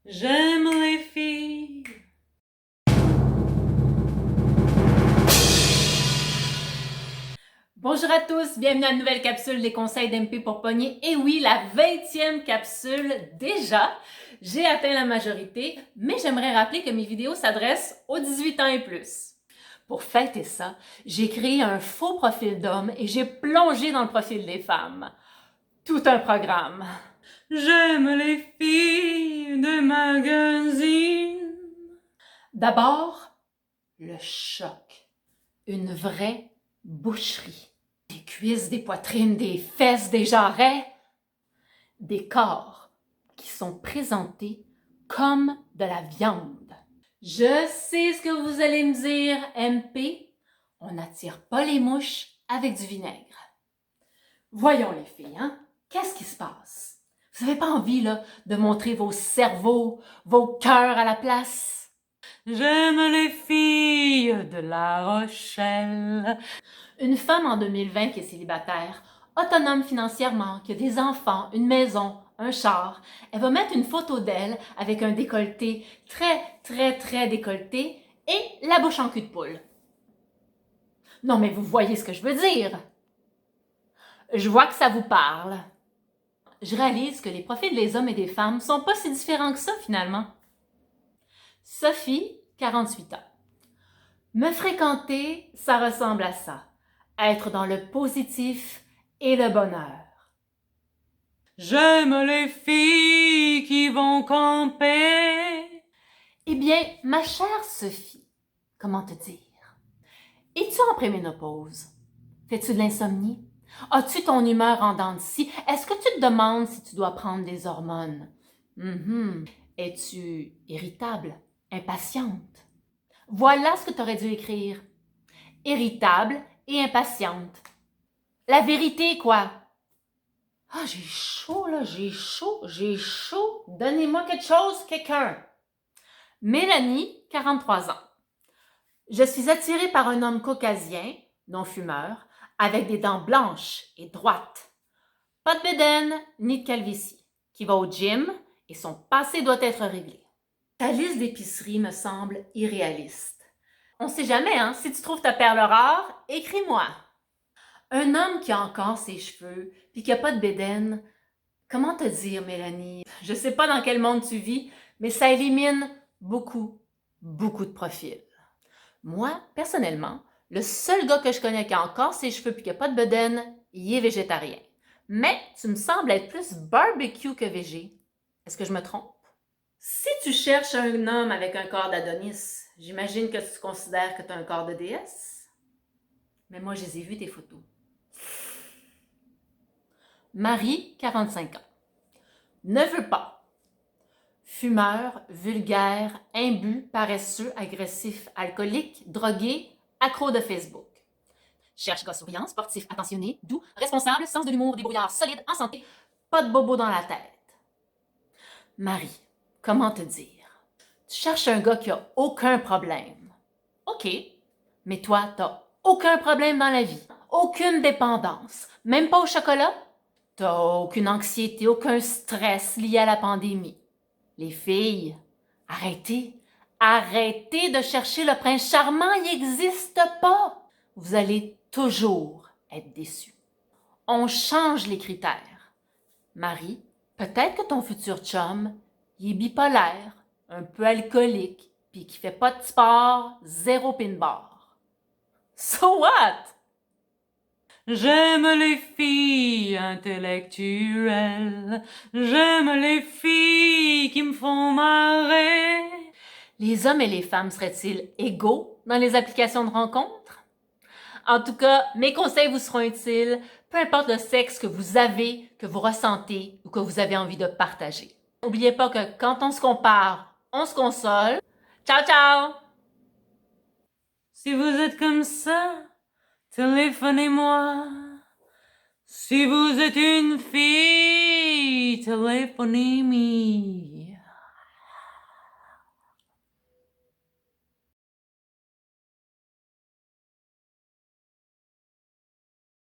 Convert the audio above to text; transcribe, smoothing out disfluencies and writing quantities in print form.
J'aime les filles. Bonjour à tous, bienvenue à une nouvelle capsule des conseils d'MP pour pogner. Et oui, la 20e capsule déjà. J'ai atteint la majorité, mais j'aimerais rappeler que mes vidéos s'adressent aux 18 ans et plus. Pour fêter ça, j'ai créé un faux profil d'homme et j'ai plongé dans le profil des femmes. Tout un programme. J'aime les filles de magazine. D'abord, le choc. Une vraie boucherie. Des cuisses, des poitrines, des fesses, des jarrets. Des corps qui sont présentés comme de la viande. Je sais ce que vous allez me dire, MP. On n'attire pas les mouches avec du vinaigre. Voyons les filles, hein? Qu'est-ce qui se passe? Vous n'avez pas envie, là, de montrer vos cerveaux, vos cœurs à la place? J'aime les filles de La Rochelle. Une femme en 2020 qui est célibataire, autonome financièrement, qui a des enfants, une maison, un char, elle va mettre une photo d'elle avec un décolleté très décolleté et la bouche en cul de poule. Non mais vous voyez ce que je veux dire. Je vois que ça vous parle. Je réalise que les profils des hommes et des femmes sont pas si différents que ça finalement. Sophie, 48 ans. Me fréquenter, ça ressemble à ça. Être dans le positif et le bonheur. J'aime les filles qui vont camper. Eh bien, ma chère Sophie, comment te dire? Es-tu en préménopause? Fais-tu de l'insomnie? As-tu ton humeur en dents de scie? Est-ce que tu te demandes si tu dois prendre des hormones? Es-tu irritable? Impatiente? Voilà ce que tu aurais dû écrire. Irritable et impatiente. La vérité, quoi? Ah, j'ai chaud, là, j'ai chaud. Donnez-moi quelque chose, quelqu'un. Mélanie, 43 ans. Je suis attirée par un homme caucasien, non fumeur, avec des dents blanches et droites. Pas de bédaine ni de calvitie, qui va au gym et son passé doit être réglé. Ta liste d'épicerie me semble irréaliste. On sait jamais, hein? Si tu trouves ta perle rare, écris-moi. Un homme qui a encore ses cheveux puis qui a pas de bédaine, comment te dire, Mélanie? Je sais pas dans quel monde tu vis, mais ça élimine beaucoup de profils. Moi, personnellement, le seul gars que je connais qui a encore ses cheveux et qui n'a pas de bedaine, il est végétarien. Mais tu me sembles être plus barbecue que végé. Est-ce que je me trompe? Si tu cherches un homme avec un corps d'Adonis, j'imagine que tu considères que tu as un corps de déesse. Mais moi, je les ai vus tes photos. Marie, 45 ans. Ne veut pas. Fumeur, vulgaire, imbu, paresseux, agressif, alcoolique, drogué, accro de Facebook. Cherche gars souriant, sportif, attentionné, doux, responsable, sens de l'humour, débrouillard, solide, en santé, pas de bobo dans la tête. Marie, comment te dire? Tu cherches un gars qui a aucun problème. OK, mais toi, t'as aucun problème dans la vie, aucune dépendance, même pas au chocolat? T'as aucune anxiété, aucun stress lié à la pandémie. Les filles, arrêtez de chercher le prince charmant, il n'existe pas. Vous allez toujours être déçus. On change les critères. Marie, peut-être que ton futur chum, il est bipolaire, un peu alcoolique, puis qui fait pas de sport, zéro pin-bar. So what? J'aime les filles intellectuelles. J'aime les filles qui me font marrer. Les hommes et les femmes seraient-ils égaux dans les applications de rencontres? En tout cas, mes conseils vous seront utiles, peu importe le sexe que vous avez, que vous ressentez ou que vous avez envie de partager. N'oubliez pas que quand on se compare, on se console. Ciao, ciao! Si vous êtes comme ça, téléphonez-moi. Si vous êtes une fille, téléphonez-moi.